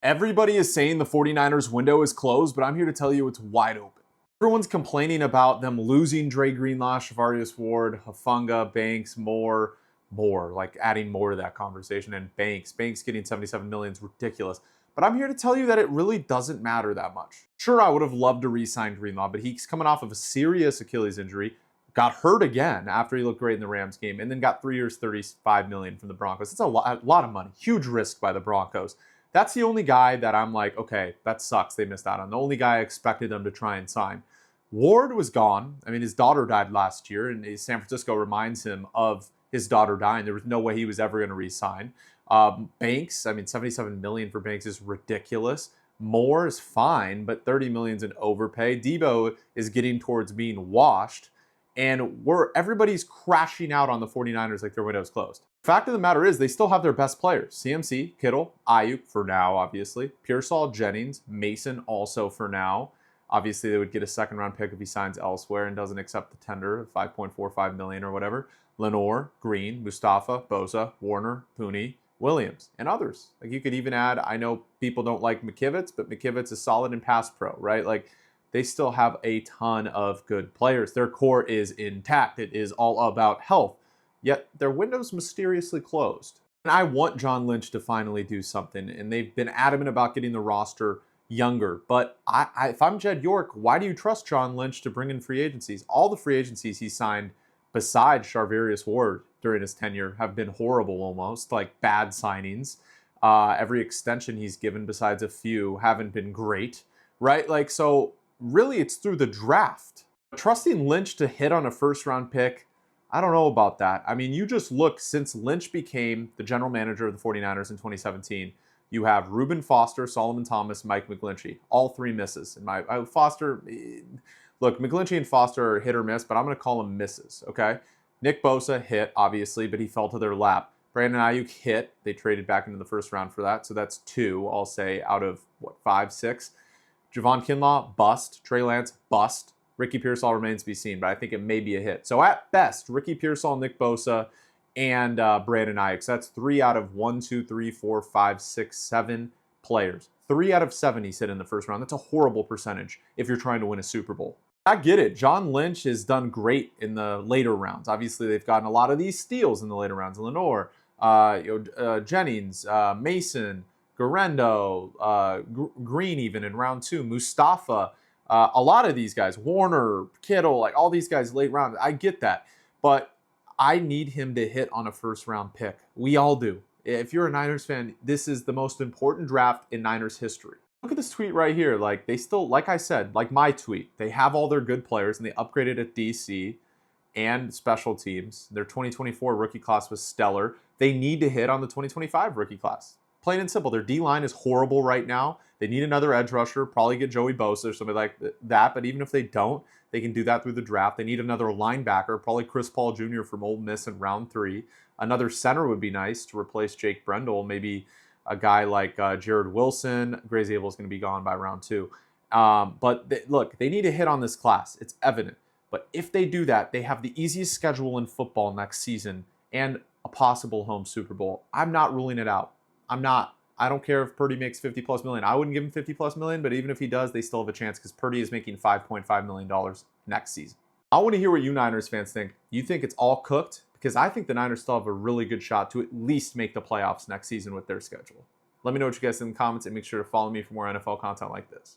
Everybody is saying the 49ers window is closed, but I'm here to tell you it's wide open. Everyone's complaining about them losing Dre Greenlaw, Shavarius Ward, Hufanga, Banks, more, like adding more to that conversation. And Banks getting 77 million is ridiculous. But I'm here to tell you that it really doesn't matter that much. Sure, I would have loved to re-sign Greenlaw, but he's coming off of a serious Achilles injury, got hurt again after he looked great in the Rams game, and then got 3 years, 35 million from the Broncos. It's a lot of money, huge risk by the Broncos. That's the only guy that I'm like, okay, that sucks. They missed out on. The only guy I expected them to try and sign. Ward was gone. I mean, his daughter died last year, and San Francisco reminds him of his daughter dying. There was no way he was ever going to re-sign. Banks, I mean, 77 million for Banks is ridiculous. Moore is fine, but 30 million is an overpay. Debo is getting towards being washed, and everybody's crashing out on the 49ers like their window's closed. Fact of the matter is, they still have their best players. CMC, Kittle, Ayuk for now, obviously. Pearsall, Jennings, Mason also for now. Obviously, they would get a second-round pick if he signs elsewhere and doesn't accept the tender of $5.45 million or whatever. Lenore, Green, Mustafa, Bosa, Warner, Pooney, Williams, and others. Like, you could even add, I know people don't like McKivitz, but McKivitz is solid in pass pro, right? Like, they still have a ton of good players. Their core is intact. It is all about health. Yet their window's mysteriously closed. And I want John Lynch to finally do something, and they've been adamant about getting the roster younger. But if I'm Jed York, why do you trust John Lynch to bring in free agencies? All the free agencies he signed besides Charvarius Ward during his tenure have been horrible almost, like bad signings. Every extension he's given besides a few haven't been great, right? Like, so really it's through the draft. Trusting Lynch to hit on a first-round pick, I don't know about that. I mean, you just look, since Lynch became the general manager of the 49ers in 2017, you have Reuben Foster, Solomon Thomas, Mike McGlinchey. All three misses. And Foster, look, McGlinchey and Foster are hit or miss, but I'm going to call them misses, okay? Nick Bosa hit, obviously, but he fell to their lap. Brandon Ayuk hit. They traded back into the first round for that, so that's 2, I'll say, out of, 5, 6. Javon Kinlaw, bust. Trey Lance, bust. Ricky Pearsall remains to be seen, but I think it may be a hit. So at best, Ricky Pearsall, Nick Bosa, and Brandon Ayuk. So that's 3 out of 1, 2, 3, 4, 5, 6, 7 players. 3 out of 7 he's hit in the first round. That's a horrible percentage if you're trying to win a Super Bowl. I get it. John Lynch has done great in the later rounds. Obviously, they've gotten a lot of these steals in the later rounds. Lenore, Jennings, Mason, Garendo, Green even in round 2, Mustafa. A lot of these guys, Warner, Kittle, like all these guys late round. I get that. But I need him to hit on a first-round pick. We all do. If you're a Niners fan, this is the most important draft in Niners history. Look at this tweet right here. Like, they still, like I said, like my tweet, they have all their good players, and they upgraded at DC and special teams. Their 2024 rookie class was stellar. They need to hit on the 2025 rookie class. Plain and simple. Their D-line is horrible right now. They need another edge rusher, probably get Joey Bosa or somebody like that. But even if they don't, they can do that through the draft. They need another linebacker, probably Chris Paul Jr. from Ole Miss in round 3. Another center would be nice to replace Jake Brendel. Maybe a guy like Jared Wilson. Grace Abel is going to be gone by round 2. Look, they need to hit on this class. It's evident. But if they do that, they have the easiest schedule in football next season and a possible home Super Bowl. I'm not ruling it out. I don't care if Purdy makes 50 plus million. I wouldn't give him 50 plus million, but even if he does, they still have a chance because Purdy is making $5.5 million next season. I want to hear what you Niners fans think. You think it's all cooked? Because I think the Niners still have a really good shot to at least make the playoffs next season with their schedule. Let me know what you guys think in the comments and make sure to follow me for more NFL content like this.